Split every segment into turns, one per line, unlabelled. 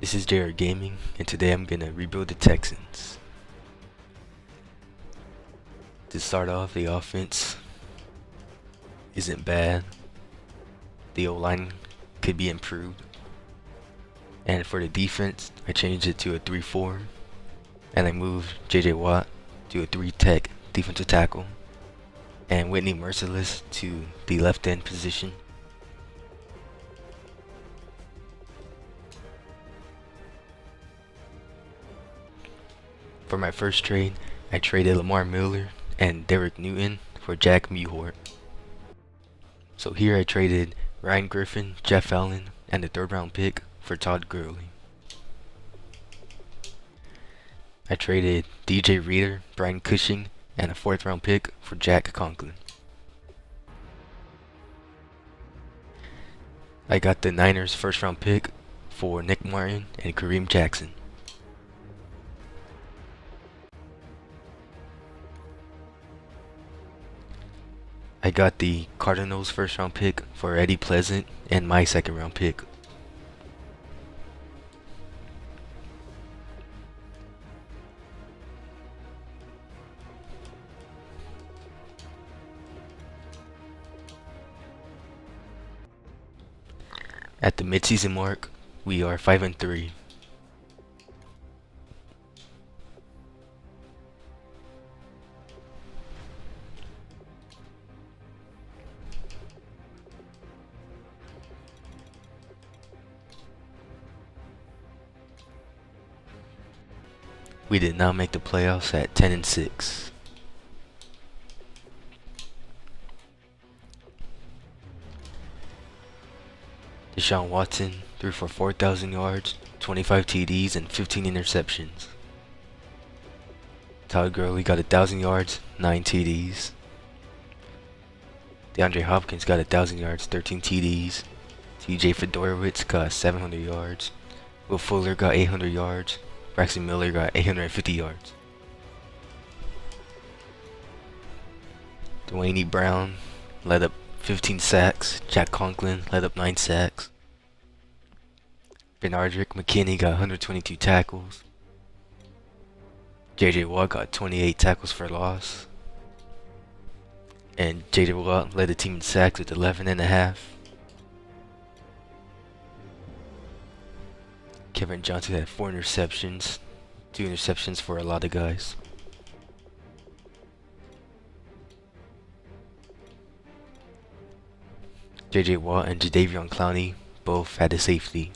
This is JR Gaming, and today I'm gonna rebuild the Texans. To start off, the offense isn't bad. The O-line could be improved. And for the defense, I changed it to a 3-4, and I moved JJ Watt to a 3-tech defensive tackle, and Whitney Merciless to the left end position. For my first trade, I traded Lamar Miller and Derek Newton for Jack Mewhort. So here I traded Ryan Griffin, Jeff Allen, and the 3rd round pick for Todd Gurley. I traded DJ Reader, Brian Cushing, and a 4th round pick for Jack Conklin. I got the Niners 1st round pick for Nick Martin and Kareem Jackson. I got the Cardinals 1st round pick for Eddie Pleasant and my 2nd round pick. At the midseason mark, we are 5-3. We did not make the playoffs at 10-6. Deshaun Watson threw for 4,000 yards, 25 TDs, and 15 interceptions. Todd Gurley got 1,000 yards, 9 TDs. DeAndre Hopkins got 1,000 yards, 13 TDs. TJ Fedorowicz got 700 yards. Will Fuller got 800 yards. Braxton Miller got 850 yards. Dwayne E. Brown led up 15 sacks. Jack Conklin led up 9 sacks. Benardrick McKinney got 122 tackles. JJ Watt got 28 tackles for loss. And JJ Watt led the team in sacks with 11.5. Kevin Johnson had 4 interceptions. 2 interceptions for a lot of guys. JJ Watt and Jadeveon Clowney both had a safety.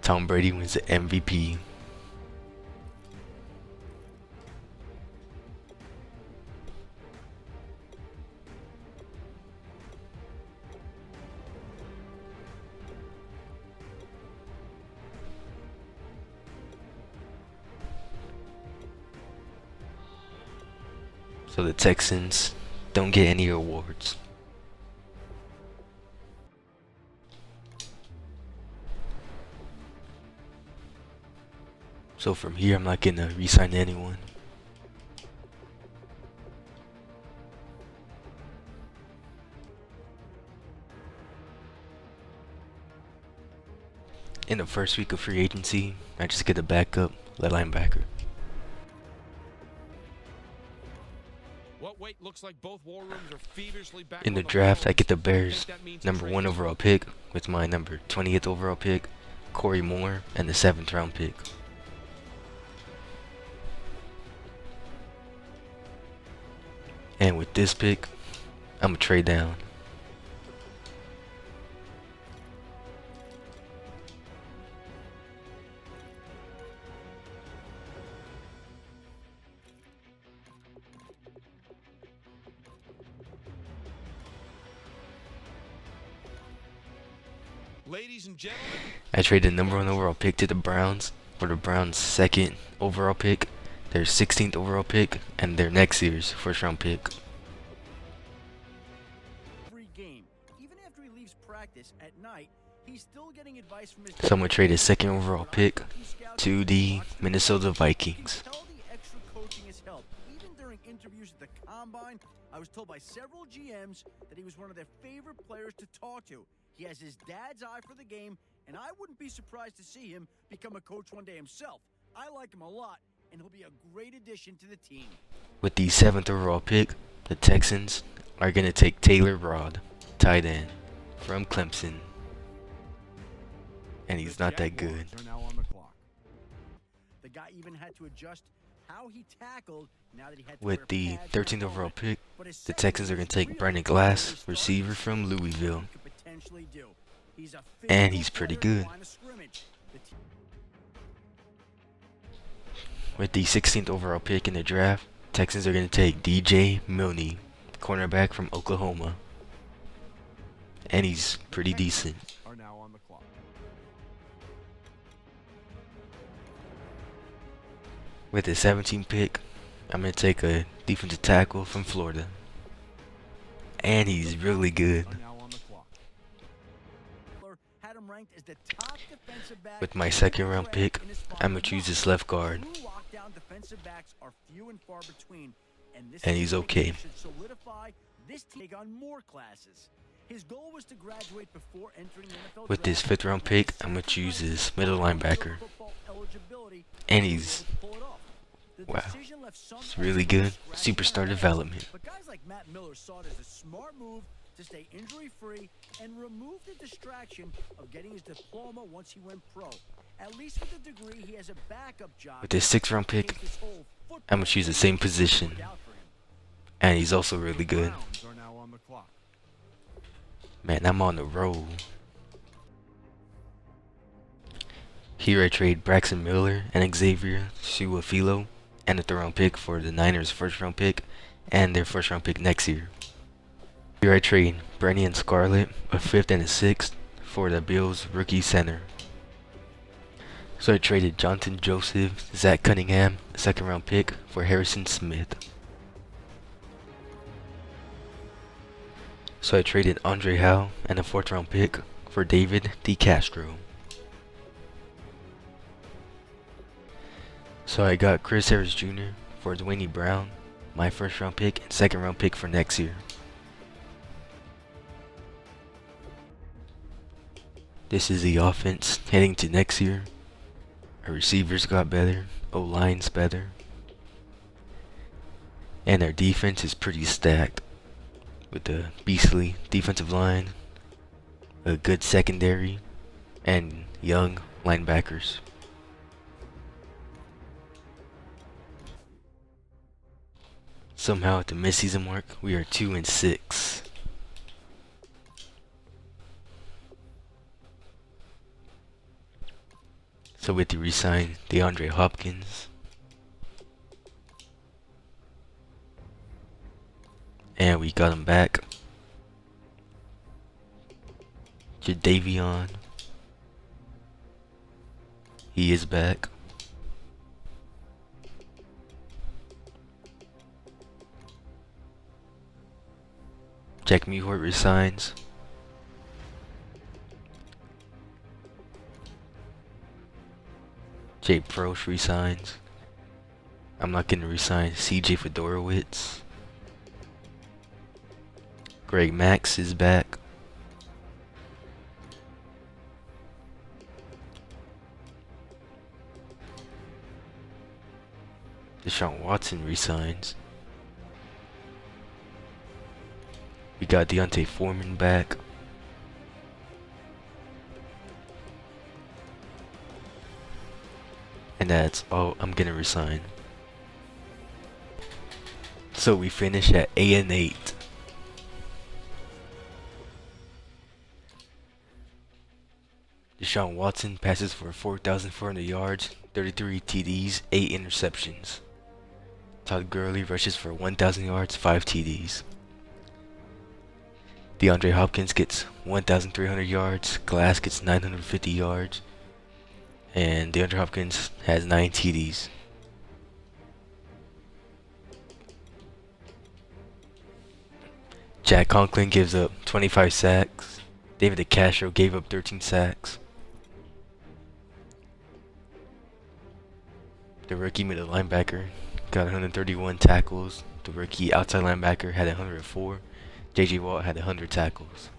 Tom Brady wins the MVP. So the Texans don't get any awards. So from here, I'm not gonna re-sign anyone. In the first week of free agency, I just get a backup left linebacker. In the draft, I get the Bears number 1 overall pick with my number 20th overall pick, Corey Moore, and the 7th round pick. And with this pick, I'm gonna trade down.
Ladies and gentlemen,
I traded the number 1 overall pick to the Browns for the Browns' 2nd overall pick, their 16th overall pick, and their next year's 1st round pick.
Every game, even after he leaves practice at night, he's still getting advice from his
So I'm gonna trade his 2nd overall pick to the Minnesota Vikings.
Tell the extra coaching has helped. Even during interviews at the Combine, I was told by several GMs that he was one of their favorite players to talk to. He has his dad's eye for the game, and I wouldn't be surprised to see him become a coach one day himself. I like him a lot, and he'll be a great addition to the team.
With the 7th overall pick, the Texans are going to take Taylor Rod, tight end, from Clemson. And he's not that good.
The guy even had to adjust how he tackled now that he had to
With
wear
the
pads
13th
for
overall
helmet.
pick,
But his
the
second
Texans are
year
going to
is
take
really
Brandon
where
Glass,
he started
receiver
to
from
show what
Louisville.
he could potentially do. He's a
And
physical
he's pretty
player at the
good.
line of scrimmage. The team
With the 16th overall pick in the draft, Texans are going to take DJ Milne, cornerback from Oklahoma. And he's pretty decent.
Are now on the clock.
With the 17th pick, I'm going to take a defensive tackle from Florida. And he's really good.
Are now on the clock.
had him ranked as the top defensive back
With my
in
second
the
round
draft
pick,
in his
I'm
final
going to choose
month.
this left guard.
True lockdown defensive backs are few and far between, and this
And
is
he's
a pick
okay.
that should solidify this team on more classes. His goal was to graduate before entering the NFL
With this
draft.
5th round pick, I'm going to choose this middle linebacker.
Football eligibility,
And
he was
he's,
able to pull it off. The
wow,
decision left some
it's really
players
good.
scratching
Superstar
their heads.
development.
But guys like Matt Miller saw it as a smart move to stay injury-free and remove the distraction of getting his diploma once he went pro. At least with the degree, he has a backup job.
With this 6th round
in
pick,
case this whole football
I'm going to choose the
thing
same position.
doesn't work out for him.
And he's also really good.
Browns are now on the clock.
Man, I'm on the roll. Here I trade Braxton Miller and Xavier Suafilo and a 3rd round pick for the Niners' 1st round pick and their 1st round pick next year. Here I trade Brennan Scarlett, a 5th and a 6th, for the Bills' rookie center. So I traded Jonathan Joseph, Zach Cunningham, a 2nd round pick for Harrison Smith. So I traded Andre Howe and a 4th round pick for David DeCastro. So I got Chris Harris Jr. for Dwayne Brown, my 1st round pick and 2nd round pick for next year. This is the offense heading to next year. Our receivers got better, O-line's better, and our defense is pretty stacked with a beastly defensive line, a good secondary, and young linebackers. Somehow at the midseason mark, we are 2-6. So with the re-sign DeAndre Hopkins, and we got him back. Jadavion, he is back. Jack Mewhort resigns. Jay Prosh resigns. I'm not gonna resign CJ Fedorowicz. Greg Max is back. Deshaun Watson resigns. We got Deontay Foreman back. And that's all I'm gonna resign. So we finish at 8-8. Deshaun Watson passes for 4,400 yards, 33 TDs, 8 interceptions. Todd Gurley rushes for 1,000 yards, 5 TDs. DeAndre Hopkins gets 1,300 yards, Glass gets 950 yards, and DeAndre Hopkins has 9 TDs. Jack Conklin gives up 25 sacks. David DeCastro gave up 13 sacks. The rookie middle linebacker got 131 tackles. The rookie outside linebacker had 104. J.J. Watt had 100 tackles.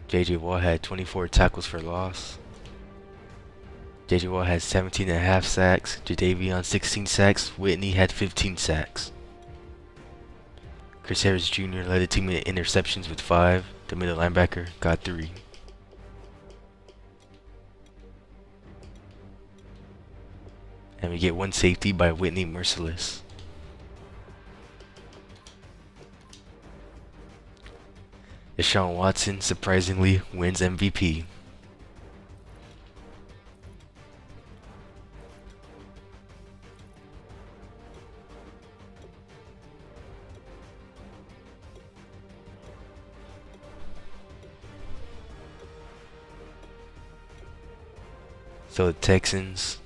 J.J. Watt had 24 tackles for loss. J.J. Watt had 17.5 sacks. Jadavion 16 sacks. Whitney had 15 sacks. Chris Harris Jr. led the team in interceptions with 5. The middle linebacker got 3. And we get 1 safety by Whitney Merciless. Deshaun Watson surprisingly wins MVP. So the Texans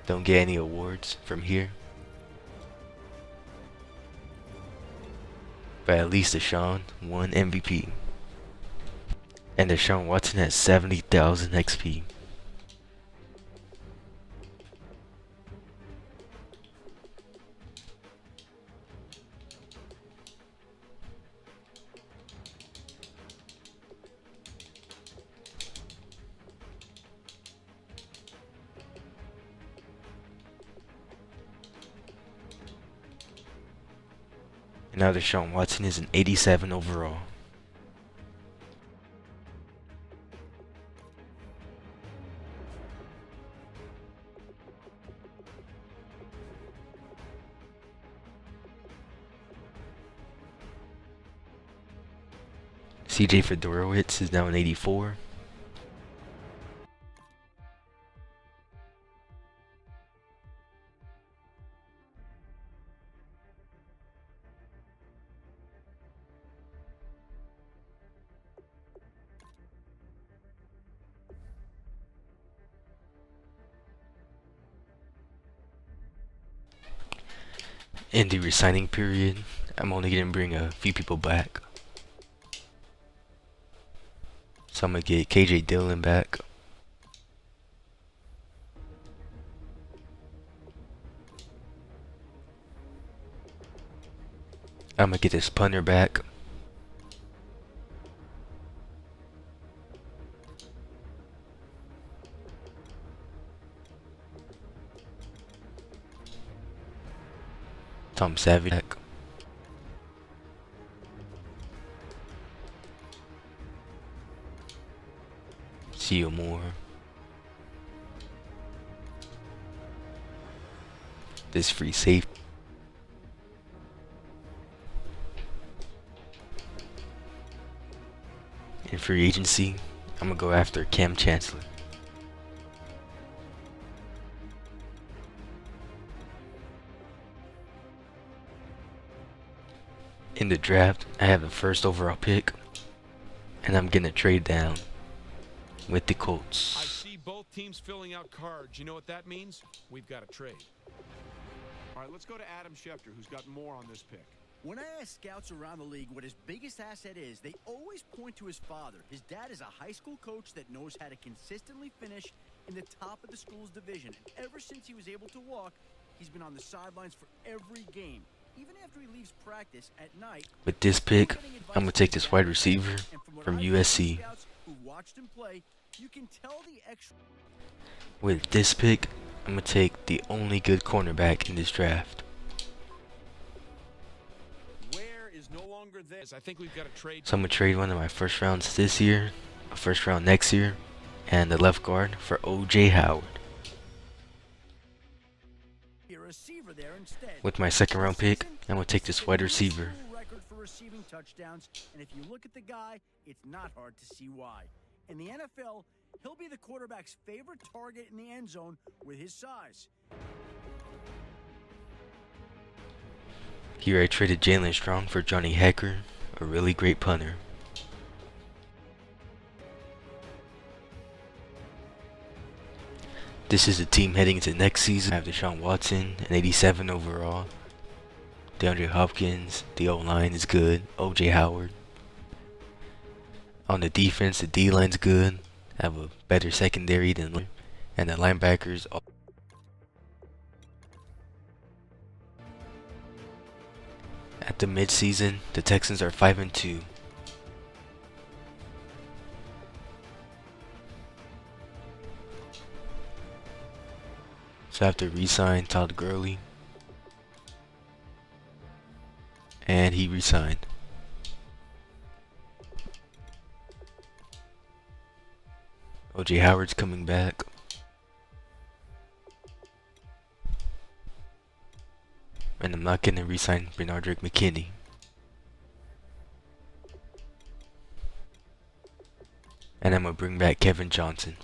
don't get any awards from here. But at least Deshaun won MVP. And Deshaun Watson has 70,000 XP. And now Deshaun Watson is an 87 overall. CJ Fedorowicz is now an 84. In the resigning period, I'm only going to bring a few people back. So I'm going to get KJ Dillon back. I'm going to get this punter back. Tom Savage back. See Moore. This free safety. In free agency, I'm gonna go after Cam Chancellor. In the draft, I have the first overall pick, and I'm gonna trade down with the
I
Colts.
see both teams filling out cards. You know what that means? We've got a trade. All right, let's go to Adam Schefter, who's got more on this pick.
When I ask scouts around the league what his biggest asset is, they always point to his father. His dad is a high school coach that knows how to consistently finish in the top of the school's division. And ever since he was able to walk, he's been on the sidelines for every game. Even after he leaves practice at night.
With this pick, I'm gonna take this wide receiver from USC. With this pick, I'm gonna take the only good cornerback in this draft.
Where is no longer this? I think we've got a trade.
So I'm gonna trade one of my first rounds this year, a first round next year, and the left guard for O.J. Howard. With my second round pick, I'm gonna take this wide receiver.
And if you look at the guy, it's not hard to see why. In the NFL, he'll be the quarterback's favorite target in the end zone with his size.
Here I traded Jalen Strong for Johnny Hecker, a really great punter. This is the team heading into next season. I have Deshaun Watson, an 87 overall. DeAndre Hopkins, the O-line is good. O.J. Howard. On the defense, the D-line's good. I have a better secondary than, and the linebackers. At the midseason, the Texans are 5-2. So I have to re-sign Todd Gurley. And he re-signed. OJ Howard's coming back. And I'm not gonna re-sign Bernardrick McKinney. And I'm gonna bring back Kevin Johnson.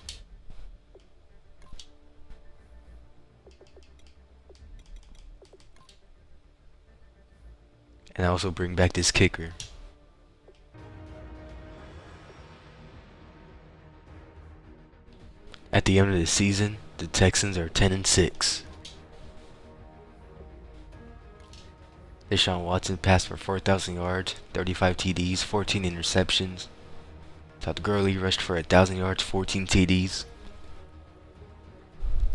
And I also bring back this kicker. At the end of the season, the Texans are 10-6. Deshaun Watson passed for 4,000 yards, 35 TDs, 14 interceptions. Todd Gurley rushed for 1,000 yards, 14 TDs.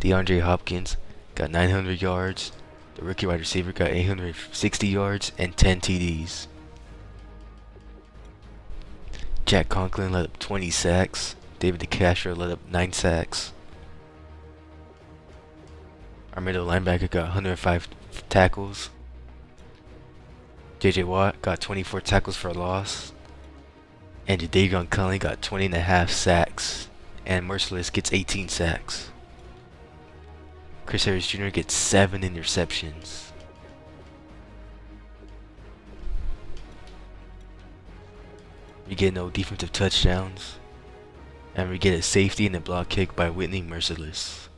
DeAndre Hopkins got 900 yards. The rookie wide receiver got 860 yards and 10 TDs. Jack Conklin led up 20 sacks. David DeCastro led up 9 sacks. Our middle linebacker got 105 tackles. JJ Watt got 24 tackles for a loss. And Jadeveon Clowney got 20.5 sacks. And Merciless gets 18 sacks. Chris Harris Jr. gets 7 interceptions. We get no defensive touchdowns. And we get a safety and a block kick by Whitney Merciless.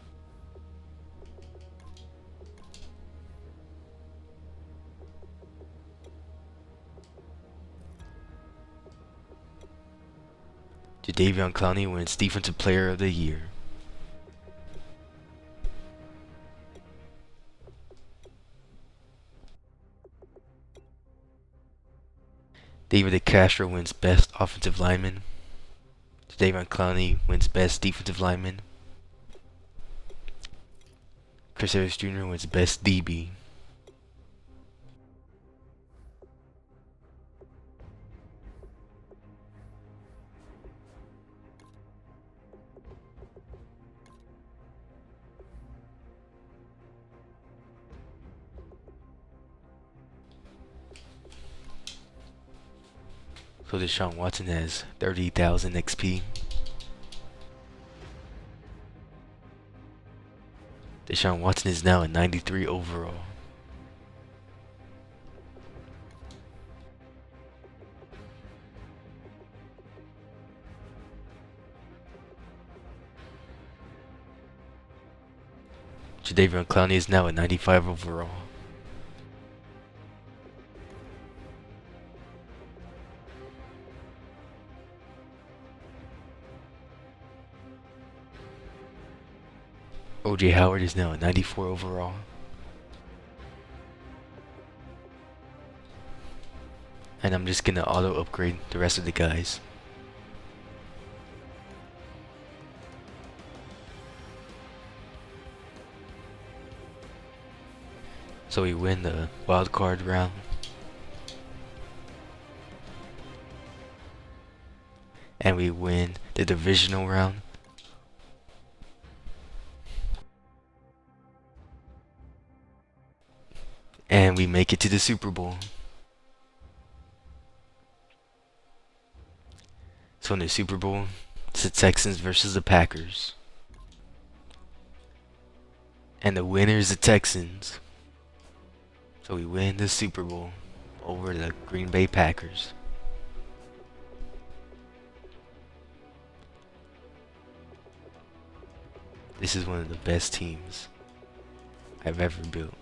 Jadeveon Clowney wins Defensive Player of the Year. David DeCastro wins Best Offensive Lineman. Jadeveon Clowney wins Best Defensive Lineman. Chris Harris Jr. wins Best DB. So Deshaun Watson has 30,000 XP. Deshaun Watson is now a 93 overall. Jadeveon Clowney is now a 95 overall. OJ Howard is now a 94 overall. And I'm just gonna auto upgrade the rest of the guys. So we win the wild card round. And we win the divisional round. And we make it to the Super Bowl. So in the Super Bowl, it's the Texans versus the Packers. And the winner is the Texans. So we win the Super Bowl over the Green Bay Packers. This is one of the best teams I've ever built.